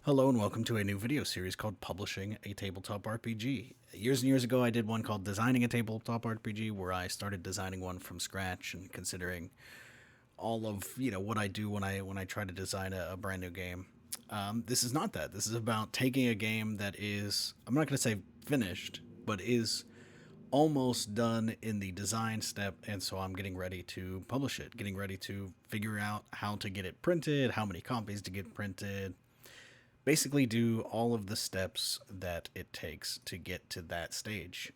Hello and welcome to a new video series called Publishing a Tabletop RPG. Years and years ago I did one called Designing a Tabletop RPG where I started designing one from scratch and considering all of, what I do when I try to design a brand new game. This is not that. This is about taking a game that is, I'm not going to say finished, but is almost done in the design step, and so I'm getting ready to publish it, getting ready to figure out how to get it printed, how many copies to get printed, basically do all of the steps that it takes to get to that stage.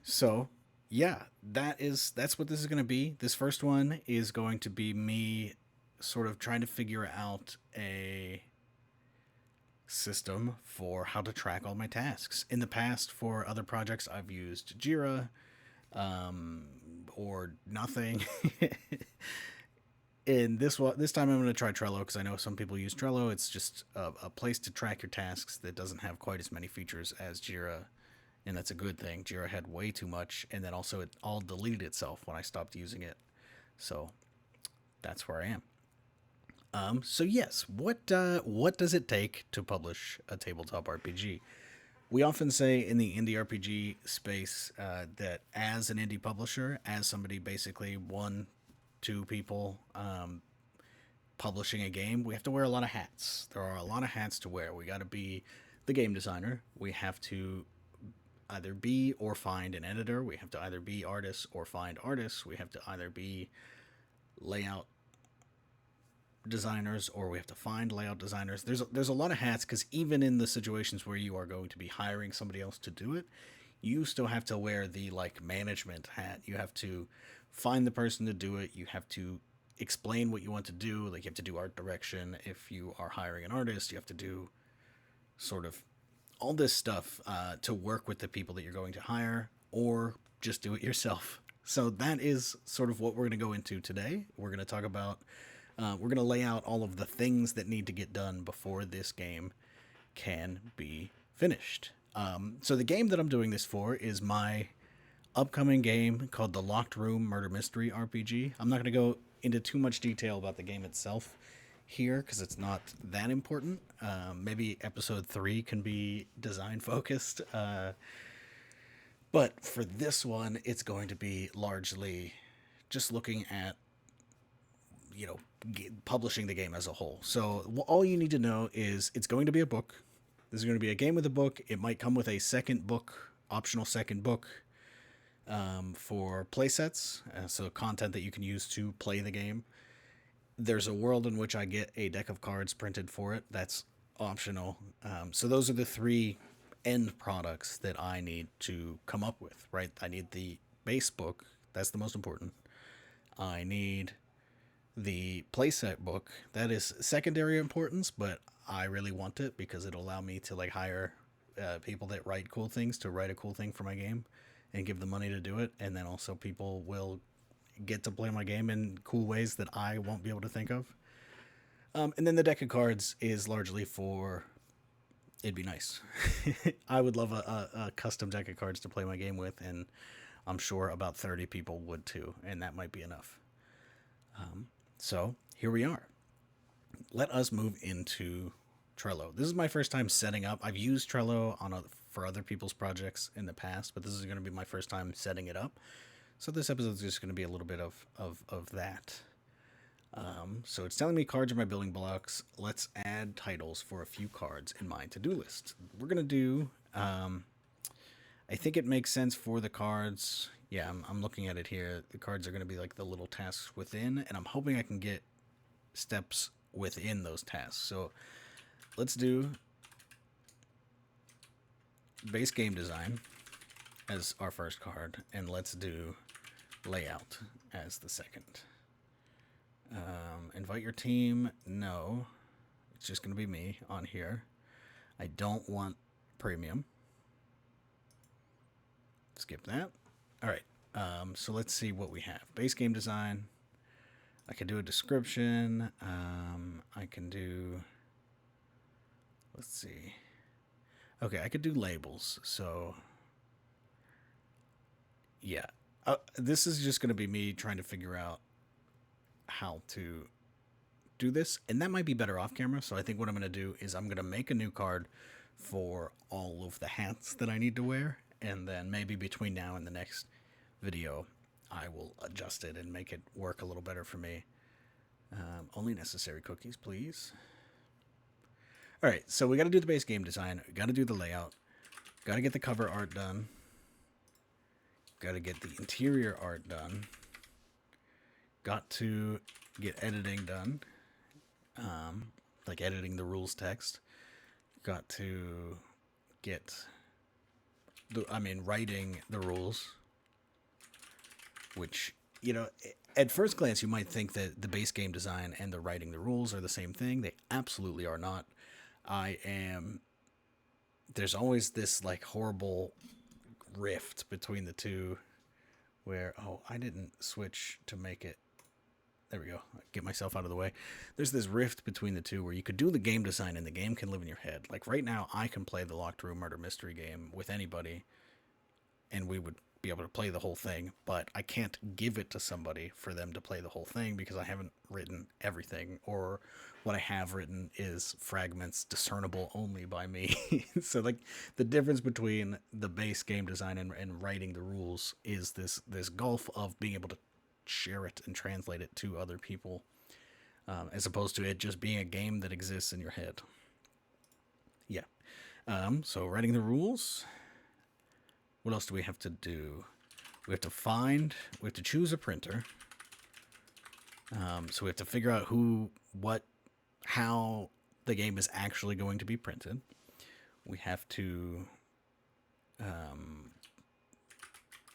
So yeah, that's what this is going to be. This first one is going to be me sort of trying to figure out a system for how to track all my tasks. In the past, for other projects, I've used Jira or nothing. In this time I'm going to try Trello because I know some people use Trello. It's just a place to track your tasks that doesn't have quite as many features as Jira, and that's a good thing. Jira had way too much, and then also it all deleted itself when I stopped using it. So that's where I am. So yes, what does it take to publish a tabletop RPG? We often say in the indie RPG space that as an indie publisher, as somebody basically one, two people publishing a game, we have to wear a lot of hats. There are a lot of hats to wear. We got to be the game designer. We have to either be or find an editor. We have to either be artists or find artists. We have to either be layout designers or we have to find layout designers. There's a lot of hats because even in the situations where you are going to be hiring somebody else to do it, you still have to wear the like management hat. You have to find the person to do it. You have to explain what you want to do. Like you have to do art direction. If you are hiring an artist, you have to do sort of all this stuff to work with the people that you're going to hire, or just do it yourself. So that is sort of what we're going to go into today. We're going to talk about, we're going to lay out all of the things that need to get done before this game can be finished. So the game that I'm doing this for is my upcoming game called the Locked Room Murder Mystery RPG. I'm not going to go into too much detail about the game itself here because it's not that important. Maybe episode 3 can be design focused. But for this one, it's going to be largely just looking at, you know, publishing the game as a whole. So all you need to know is it's going to be a book. This is going to be a game with a book. It might come with a second book, optional second book for playsets, so content that you can use to play the game. There's a world in which I get a deck of cards printed for it. That's optional. So those are the three end products that I need to come up with, right? I need the base book. That's the most important. I need the playset book. That is secondary importance, but I really want it because it'll allow me to like hire people that write cool things to write a cool thing for my game and give them money to do it. And then also people will get to play my game in cool ways that I won't be able to think of. And then the deck of cards is largely for, it'd be nice. I would love a custom deck of cards to play my game with, and I'm sure about 30 people would too, and that might be enough. So here we are. Let us move into Trello. This is my first time setting up. I've used Trello for other people's projects in the past, but this is going to be my first time setting it up. So this episode is just going to be a little bit of that. So it's telling me cards are my building blocks. Let's add titles for a few cards in my to-do list. We're going to do, I think it makes sense for the cards. Yeah, I'm looking at it here. The cards are going to be like the little tasks within, and I'm hoping I can get steps within those tasks. So let's do base game design as our first card, and let's do layout as the second. Invite your team. No, it's just going to be me on here. I don't want premium. Skip that. All right. So let's see what we have. Base game design. I can do a description. I can do. Let's see. Okay, I could do labels. So yeah, this is just going to be me trying to figure out how to do this, and that might be better off camera. So I think what I'm going to do is I'm going to make a new card for all of the hats that I need to wear, and then maybe between now and the next video, I will adjust it and make it work a little better for me. Only necessary cookies, please. All right, so we got to do the base game design. We got to do the layout. Got to get the cover art done. Got to get the interior art done. Got to get editing done. Like editing the rules text. Got to get writing the rules, which, at first glance you might think that the base game design and the writing the rules are the same thing. They absolutely are not. There's always this like horrible rift between the two where, I didn't switch to make it. There we go. Get myself out of the way. There's this rift between the two where you could do the game design and the game can live in your head. Like right now, I can play the Locked Room Murder Mystery game with anybody and we would be able to play the whole thing, but I can't give it to somebody for them to play the whole thing because I haven't written everything, or what I have written is fragments discernible only by me. So like the difference between the base game design and writing the rules is this gulf of being able to share it and translate it to other people, as opposed to it just being a game that exists in your head. Yeah. So writing the rules. What else do we have to do? We have to choose a printer. So we have to figure out how the game is actually going to be printed. We have to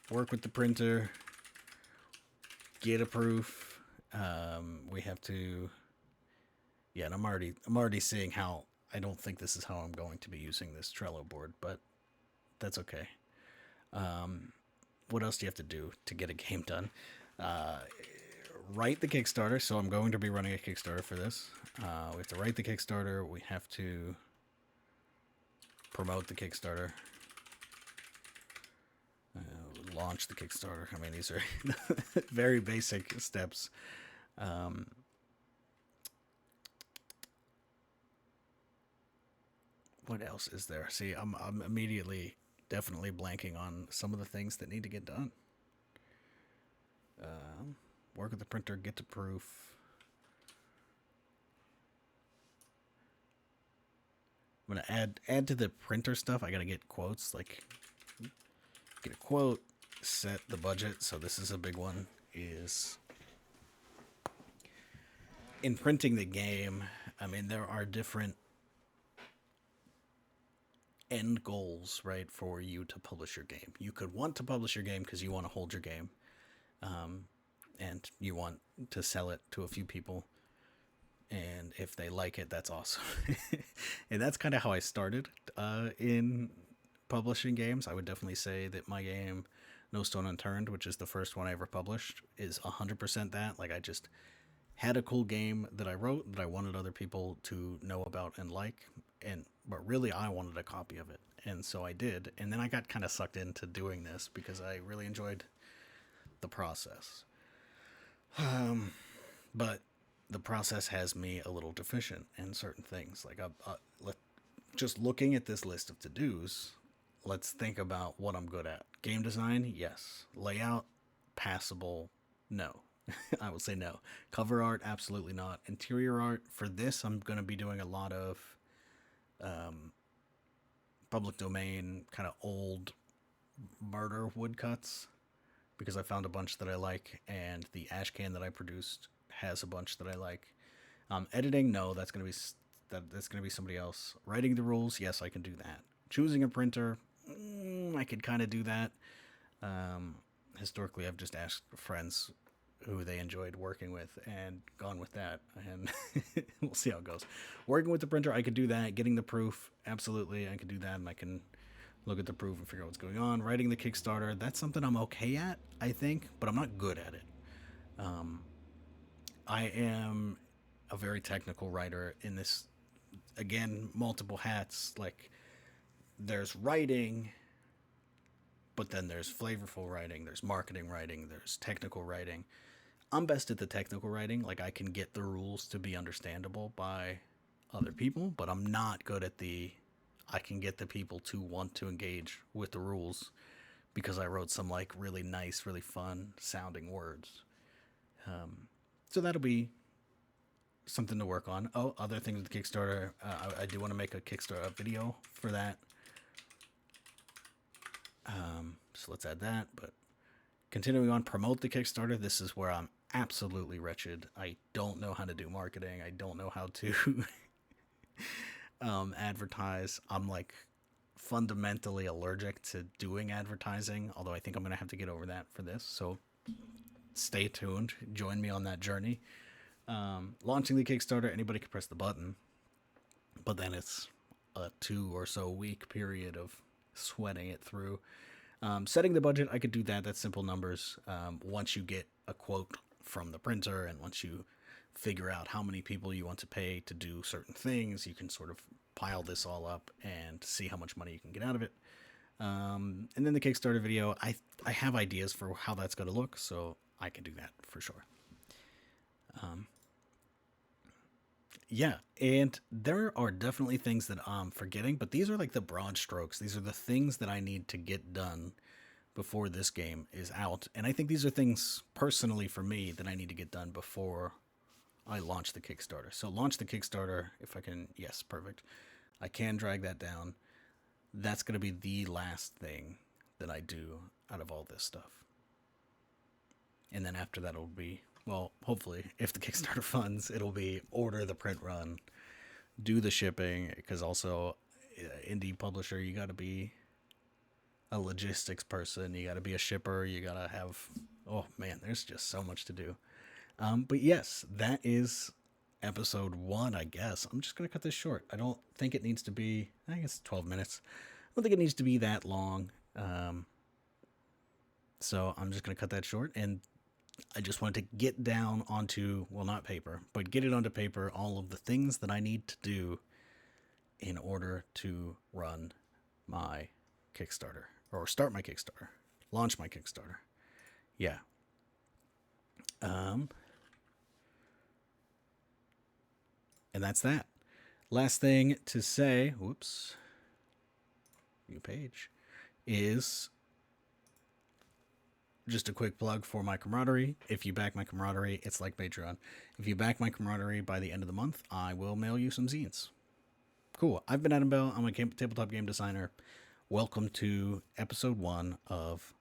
work with the printer, get a proof. We have to, and I'm already seeing how I don't think this is how I'm going to be using this Trello board, but that's okay. What else do you have to do to get a game done? Write the Kickstarter. So I'm going to be running a Kickstarter for this. We have to write the Kickstarter. We have to promote the Kickstarter. Launch the Kickstarter. I mean, these are very basic steps. What else is there? See, I'm immediately definitely blanking on some of the things that need to get done. Work with the printer, get to proof. I'm gonna add to the printer stuff. I gotta get quotes, like get a quote, set the budget. So this is a big one, is in printing the game. I mean, there are different end goals, right, for you to publish your game. You could want to publish your game because you want to hold your game, and you want to sell it to a few people, and if they like it, that's awesome. And that's kind of how I started in publishing games. I would definitely say that my game No Stone Unturned, which is the first one I ever published, is 100% that. Like, I just had a cool game that I wrote that I wanted other people to know about and like, but really I wanted a copy of it, and so I did. And then I got kind of sucked into doing this because I really enjoyed the process. But the process has me a little deficient in certain things. Like, just looking at this list of to-dos, let's think about what I'm good at. Game design, yes. Layout, passable, no. I will say no. Cover art, absolutely not. Interior art, for this, I'm going to be doing a lot of public domain, kind of old murder woodcuts, because I found a bunch that I like, and the ash can that I produced has a bunch that I like. Editing, no, that's going to be somebody else. Writing the rules, yes, I can do that. Choosing a printer, I could kind of do that. Historically, I've just asked friends who they enjoyed working with and gone with that, and we'll see how it goes. Working with the printer, I could do that. Getting the proof, absolutely, I could do that, and I can look at the proof and figure out what's going on. Writing the Kickstarter, that's something I'm okay at, I think, but I'm not good at it. I am a very technical writer in this, again, multiple hats. Like, there's writing, but then there's flavorful writing, there's marketing writing, there's technical writing. I'm best at the technical writing. Like, I can get the rules to be understandable by other people, but I'm not good at the. I can get the people to want to engage with the rules because I wrote some like really nice, really fun sounding words. So that'll be something to work on. Oh, other things with Kickstarter. I do want to make a Kickstarter video for that. So let's add that. But continuing on, promote the Kickstarter. This is where I'm absolutely wretched. I don't know how to do marketing. I don't know how to advertise. I'm like fundamentally allergic to doing advertising, although I think I'm going to have to get over that for this. So stay tuned. Join me on that journey. Launching the Kickstarter, anybody can press the button, but then it's a 2 or so week period of sweating it through. Setting the budget, I could do that. That's simple numbers. Once you get a quote from the printer and once you figure out how many people you want to pay to do certain things, you can sort of pile this all up and see how much money you can get out of it. And then the Kickstarter video, I have ideas for how that's going to look, so I can do that for sure. Yeah, and there are definitely things that I'm forgetting, but these are like the broad strokes. These are the things that I need to get done before this game is out. And I think these are things personally for me that I need to get done before I launch the Kickstarter. So launch the Kickstarter, if I can, yes, perfect. I can drag that down. That's going to be the last thing that I do out of all this stuff. And then after that, it'll be, well, hopefully, if the Kickstarter funds, it'll be order the print run, do the shipping, because also, indie publisher, you got to be a logistics person, you got to be a shipper, you got to have, oh man, there's just so much to do. But yes, that is episode 1, I guess. I'm just going to cut this short. I don't think it needs to be, I guess 12 minutes. I don't think it needs to be that long. So I'm just going to cut that short. And I just wanted to get down onto, well, not paper, but get it onto paper, all of the things that I need to do in order to run my Kickstarter, or start my Kickstarter, launch my Kickstarter. Yeah. And that's that. Last thing to say, whoops, new page, is just a quick plug for my camaraderie. If you back my camaraderie, it's like Patreon. If you back my camaraderie by the end of the month, I will mail you some zines. Cool. I've been Adam Bell. I'm a tabletop game designer. Welcome to episode 1 of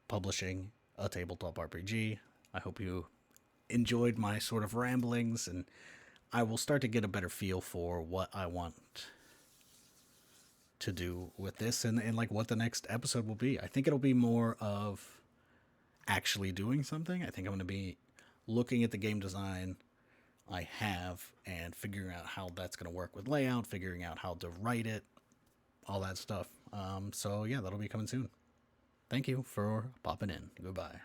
publishing a tabletop RPG. I hope you enjoyed my sort of ramblings, and I will start to get a better feel for what I want to do with this and like what the next episode will be. I think it'll be more of actually doing something. I think I'm going to be looking at the game design I have and figuring out how that's going to work with layout, figuring out how to write it, all that stuff. So yeah, that'll be coming soon. Thank you for popping in. Goodbye.